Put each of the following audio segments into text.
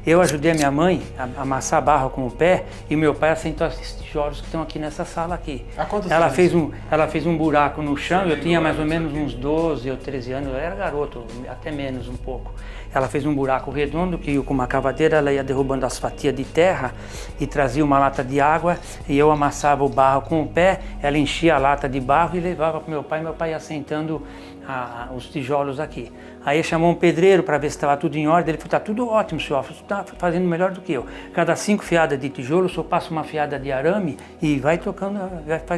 Eu ajudei a minha mãe a amassar barro com o pé e meu pai assentou esses tijolos que estão aqui nessa sala aqui. Há quantos Ela anos? ela fez um buraco no chão, eu tinha mais ou menos uns 12 ou 13 anos, eu era garoto, até menos um pouco. Ela fez um buraco redondo que com uma cavadeira ela ia derrubando as fatias de terra e trazia uma lata de água e eu amassava o barro com o pé, ela enchia a lata de barro e levava para meu pai ia assentando os tijolos aqui. Aí chamou um pedreiro para ver se estava tudo em ordem, ele falou, tá tudo ótimo, senhor, você está fazendo melhor do que eu. Cada 5 fiadas de tijolo, o senhor passa uma fiada de arame e vai tocando,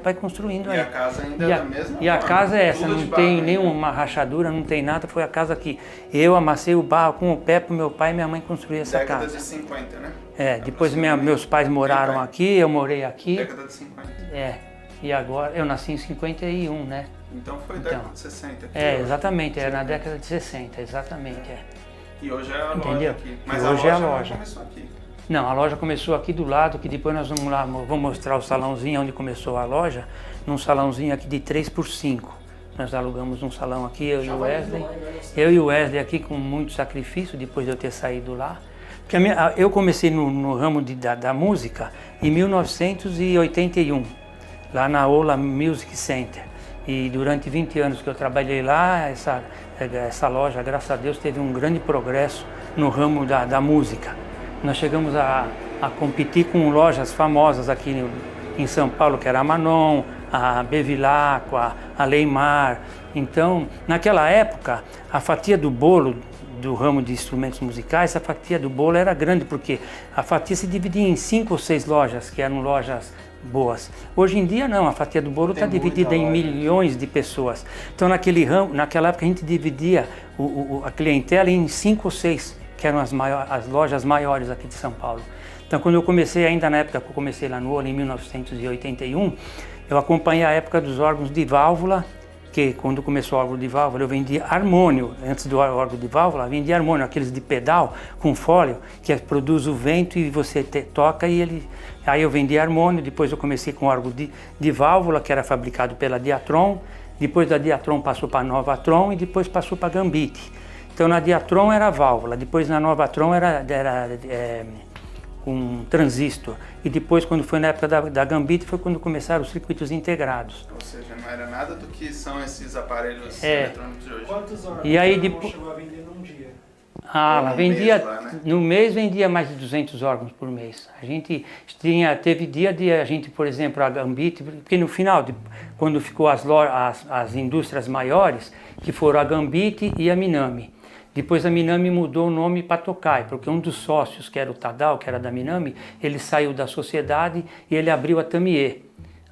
vai construindo aí. E a casa ainda é da mesma E a forma, casa é essa, tudo de não barro tem ainda. nenhuma rachadura, não tem nada, foi a casa que eu amassei o barro com o pé para o meu pai e minha mãe construir essa Década casa. de 50, né? Depois meus pais moraram aqui, eu morei aqui. Década de 50. E agora, eu nasci em 51, né? Então foi década de 60. Exatamente, era na década de 60, exatamente, E hoje é a loja Entendeu? aqui. Mas E a hoje loja é a não loja. começou aqui. Não, a loja começou aqui do lado, que depois nós vamos lá, vou mostrar o salãozinho onde começou a loja, num salãozinho aqui de 3x5. Nós alugamos um salão aqui, eu e o Wesley. Eu e o Wesley aqui com muito sacrifício, depois de eu ter saído lá. Porque eu comecei no ramo da música em 1981, lá na Ola Music Center. E durante 20 anos que eu trabalhei lá, essa loja, graças a Deus, teve um grande progresso no ramo da música. Nós chegamos a competir com lojas famosas aqui em São Paulo, que era a Manon, a Bevilacqua, a Leymar. Então, naquela época, a fatia do bolo do ramo de instrumentos musicais, a fatia do bolo era grande, porque a fatia se dividia em 5 ou 6 lojas, que eram lojas boas. Hoje em dia não, a fatia do bolo está dividida em milhões de pessoas. Então naquela época a gente dividia a clientela em 5 ou 6, que eram as lojas maiores aqui de São Paulo. Então quando eu comecei, ainda na época que eu comecei lá no Ola, em 1981, eu acompanhei a época dos órgãos de válvula, que quando começou o órgão de válvula eu vendia harmônio, antes do órgão de válvula eu vendia harmônio, aqueles de pedal com fólio, que produz o vento e você toca e ele... Aí eu vendia harmônio, depois eu comecei com órgão de válvula, que era fabricado pela Diatron, depois da Diatron passou para a Novatron e depois passou para a Gambit. Então na Diatron era válvula, depois na Novatron era com transistor. E depois, quando foi na época da Gambit, foi quando começaram os circuitos integrados. Ou seja, não era nada do que são esses aparelhos eletrônicos de hoje. Quantos órgãos E aí, você chegou a vender num dia? Ela vendia, mês lá, né? no mês vendia mais de 200 órgãos por mês. A gente teve dia de a gente, por exemplo, a Gambit, porque no final, quando ficou as indústrias maiores, que foram a Gambit e a Minami. Depois a Minami mudou o nome para Tokai, porque um dos sócios, que era o Tadao, que era da Minami, ele saiu da sociedade e ele abriu a Tamiya.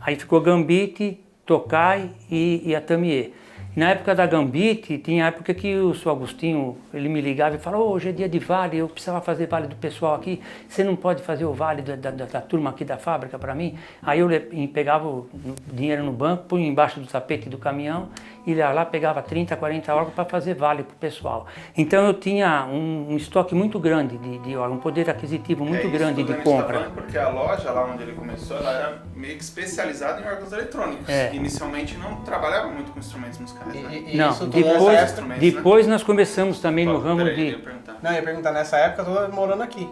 Aí ficou Gambit, Tokai e a Tamiya. Na época da Gambit, tinha a época que o seu Agostinho, ele me ligava e falava, hoje é dia de vale, eu precisava fazer vale do pessoal aqui, você não pode fazer o vale da turma aqui da fábrica para mim? Aí eu pegava o dinheiro no banco, punha embaixo do tapete do caminhão, e ia lá pegava 30, 40 órgãos para fazer vale para o pessoal. Então eu tinha um estoque muito grande de órgãos, um poder aquisitivo muito grande de compra. Tá, porque a loja lá onde ele começou, ela era meio que especializada em órgãos eletrônicos. Inicialmente não trabalhava muito com instrumentos musicais. Não, depois nós começamos também no ramo de... Não, eu ia perguntar, nessa época eu tô morando aqui.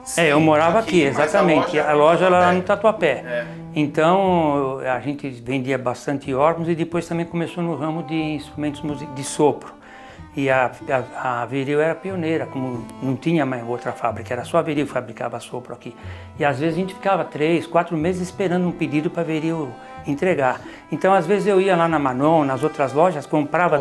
Sim, eu morava aqui, exatamente. A loja era lá no Tatuapé. Então a gente vendia bastante órgãos e depois também começou no ramo de instrumentos de sopro. E a Viril era pioneira, como não tinha mais outra fábrica, era só a Viril que fabricava sopro aqui. E às vezes a gente ficava 3, 4 meses esperando um pedido para a Viril entregar. Então às vezes eu ia lá na Manon, nas outras lojas, comprava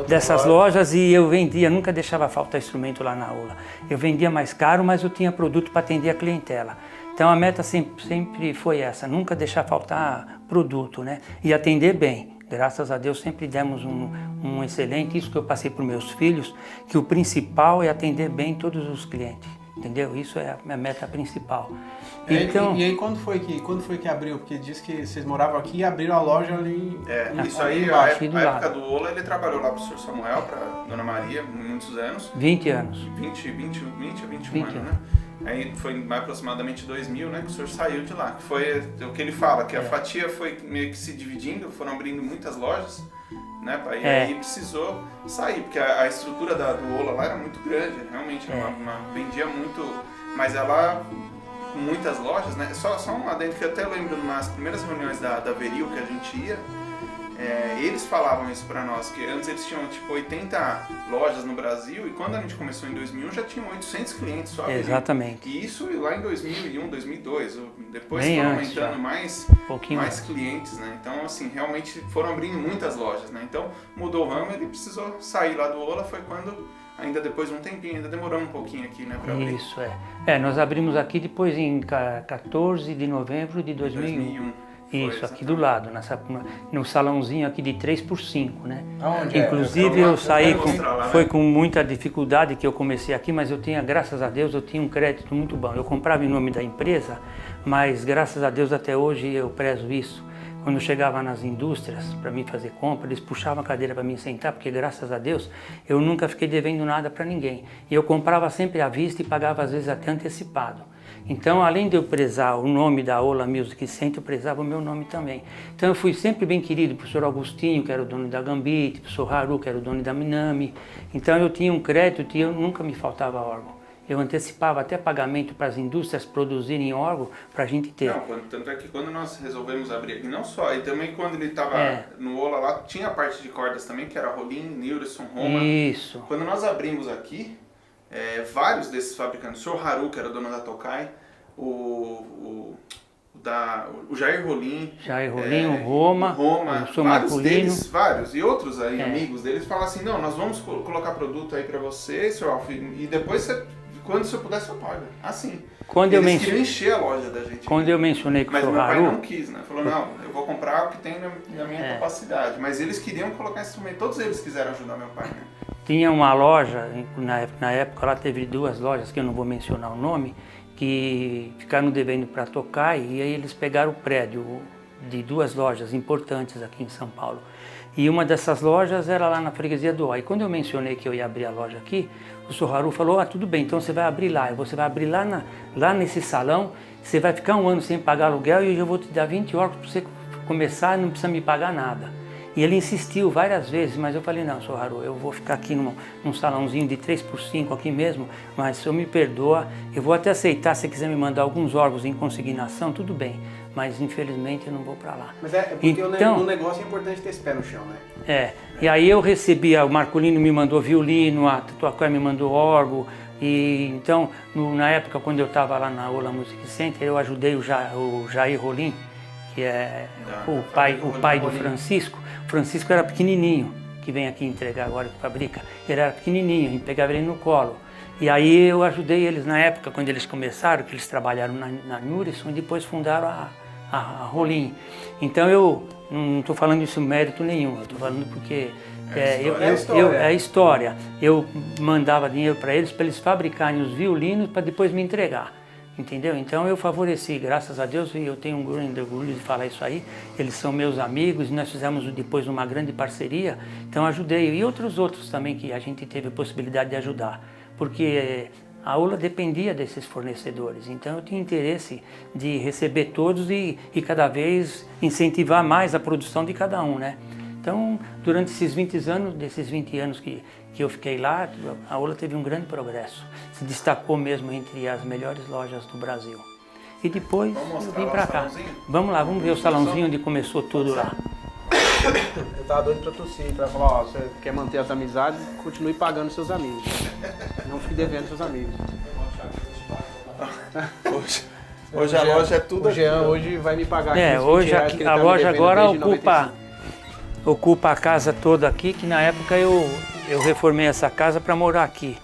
dessas lojas e eu vendia, nunca deixava faltar instrumento lá na aula. Eu vendia mais caro, mas eu tinha produto para atender a clientela. Então a meta sempre foi essa, nunca deixar faltar produto, né? E atender bem. Graças a Deus sempre demos um excelente, isso que eu passei para os meus filhos, que o principal é atender bem todos os clientes, entendeu? Isso é a minha meta principal. Então, e aí quando foi que abriu? Porque diz que vocês moravam aqui e abriram a loja ali. Isso aí, a época do Ola, ele trabalhou lá para o Sr. Samuel, para Dona Maria, muitos anos. 20 anos. 20 a 21 anos, né? Aí foi aproximadamente 2000, né, que o senhor saiu de lá. Que foi o que ele fala, que a fatia foi meio que se dividindo, foram abrindo muitas lojas né, pai? E aí precisou sair, porque a estrutura do Ola lá era muito grande, realmente, vendia muito, mas ela, com muitas lojas, né? Só um adendo que eu até lembro nas primeiras reuniões da Veril que a gente ia, eles falavam isso pra nós, que antes eles tinham tipo 80 lojas no Brasil e quando a gente começou em 2001 já tinham 800 clientes só. Exatamente. E isso lá em 2001, 2002, depois bem foram antes, aumentando mais clientes, né? Então assim, realmente foram abrindo muitas lojas, né? Então mudou o ramo, ele precisou sair lá do Ola, foi quando, ainda depois de um tempinho, ainda demorou um pouquinho aqui, né, pra abrir. Isso, nós abrimos aqui depois em 14 de novembro de 2001. Isso, aqui do lado, no salãozinho aqui de 3x5, né? Aonde inclusive eu saí foi com muita dificuldade que eu comecei aqui, mas eu tinha, graças a Deus, eu tinha um crédito muito bom. Eu comprava em nome da empresa, mas graças a Deus até hoje eu prezo isso. Quando eu chegava nas indústrias para mim fazer compra, eles puxavam a cadeira para mim sentar, porque graças a Deus eu nunca fiquei devendo nada para ninguém. E eu comprava sempre à vista e pagava às vezes até antecipado. Então, além de eu prezar o nome da Ola Music Center, eu prezava o meu nome também. Então, eu fui sempre bem querido pro professor Augustinho, que era o dono da Gambit, pro professor Haru, que era o dono da Minami. Então, eu tinha um crédito e nunca me faltava órgão. Eu antecipava até pagamento para as indústrias produzirem órgão para a gente ter. Não, tanto é que quando nós resolvemos abrir aqui, não só, e também quando ele estava no Ola lá, tinha a parte de cordas também, que era Rollin, Nilson, Roma. Isso. Quando nós abrimos aqui, vários desses fabricantes, o senhor Haru, que era dono da Tokai, o Jair Rolim, o Roma, o senhor Marcolino. Vários, e outros aí, amigos deles, falam assim, não, nós vamos colocar produto aí para você, senhor Alf, e depois quando você puder, você paga. Assim. Eles queriam encher a loja da gente. Quando eu mencionei com o senhor Haru... Mas meu pai não quis, né? Falou, não, eu vou comprar o que tem na minha capacidade. Mas eles queriam colocar instrumento, todos eles quiseram ajudar meu pai, né? Tinha uma loja, na época lá teve 2 lojas, que eu não vou mencionar o nome, que ficaram devendo para tocar, e aí eles pegaram o prédio de 2 lojas importantes aqui em São Paulo. E uma dessas lojas era lá na freguesia do Ó. E quando eu mencionei que eu ia abrir a loja aqui, o senhor Haru falou, tudo bem, então você vai abrir lá. Você vai abrir lá nesse salão, você vai ficar 1 ano sem pagar aluguel e eu vou te dar 20 horas para você começar e não precisa me pagar nada. E ele insistiu várias vezes, mas eu falei, não, senhor Haru, eu vou ficar aqui num salãozinho de 3x5 aqui mesmo, mas se eu me perdoa, eu vou até aceitar se quiser me mandar alguns órgãos em consignação, tudo bem. Mas infelizmente eu não vou para lá. Mas porque então, no negócio é importante ter esse pé no chão, né? E aí eu recebi, o Marcolino me mandou violino, a Tatuapé me mandou órgão, e então na época quando eu estava lá na Ola Music Center, eu ajudei o Jair Rolim, que é o pai do Francisco. O Francisco era pequenininho, que vem aqui entregar agora que fabrica, ele era pequenininho, a gente pegava ele no colo. E aí eu ajudei eles na época, quando eles começaram, que eles trabalharam na Nurison e depois fundaram a Rolim. Então eu não estou falando isso mérito nenhum, eu estou falando porque é história. Eu mandava dinheiro para eles fabricarem os violinos para depois me entregar, entendeu? Então eu favoreci, graças a Deus, e eu tenho um grande orgulho de falar isso aí. Eles são meus amigos e nós fizemos depois uma grande parceria, então ajudei. E outros também que a gente teve a possibilidade de ajudar, porque a Ola dependia desses fornecedores, então eu tinha interesse de receber todos e cada vez incentivar mais a produção de cada um, né? Então, durante esses 20 anos que eu fiquei lá, a Ola teve um grande progresso, se destacou mesmo entre as melhores lojas do Brasil. E depois eu vim para cá. Vamos lá, vamos ver o salãozinho onde começou tudo lá. Eu tava doido pra tossir, pra falar, você quer manter as amizades, continue pagando seus amigos. Não fique devendo seus amigos. Hoje a loja é tudo. O Jean hoje vai me pagar aqui. Hoje a loja agora ocupa a casa toda aqui, que na época eu reformei essa casa para morar aqui.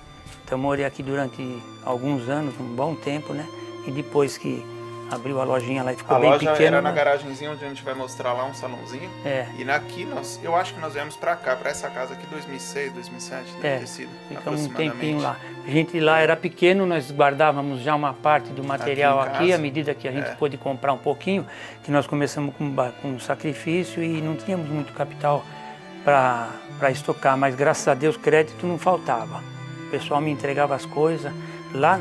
Então eu morei aqui durante alguns anos, um bom tempo, né? E depois que abriu a lojinha lá e ficou bem pequena. A loja era na garagenzinha onde a gente vai mostrar lá um salãozinho. E aqui eu acho que nós viemos pra cá, pra essa casa aqui, 2006, 2007, deve ter sido. Ficamos um tempinho lá. A gente lá era pequeno, nós guardávamos já uma parte do material aqui à medida que a gente pôde comprar um pouquinho, que nós começamos com sacrifício e não tínhamos muito capital para estocar, mas graças a Deus crédito não faltava. O pessoal me entregava as coisas. Lá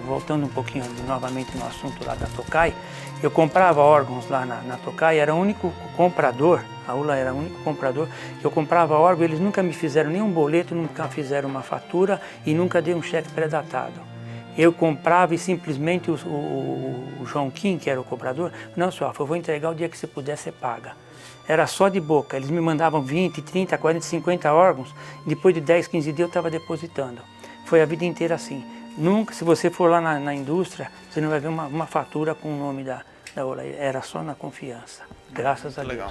voltando um pouquinho novamente no assunto lá da Tokai, eu comprava órgãos lá na Tokai, era o único comprador A ULA era o único comprador que eu comprava órgão, eles nunca me fizeram nenhum boleto, nunca fizeram uma fatura e nunca dei um cheque pré-datado. Eu comprava e simplesmente o João Kim, que era o cobrador, não, senhor, eu vou entregar o dia que você puder, você paga. Era só de boca, eles me mandavam 20, 30, 40, 50 órgãos, depois de 10, 15 dias eu estava depositando. Foi a vida inteira assim. Nunca, se você for lá na indústria, você não vai ver uma fatura com o nome da ULA, era só na confiança, graças a Deus. Legal.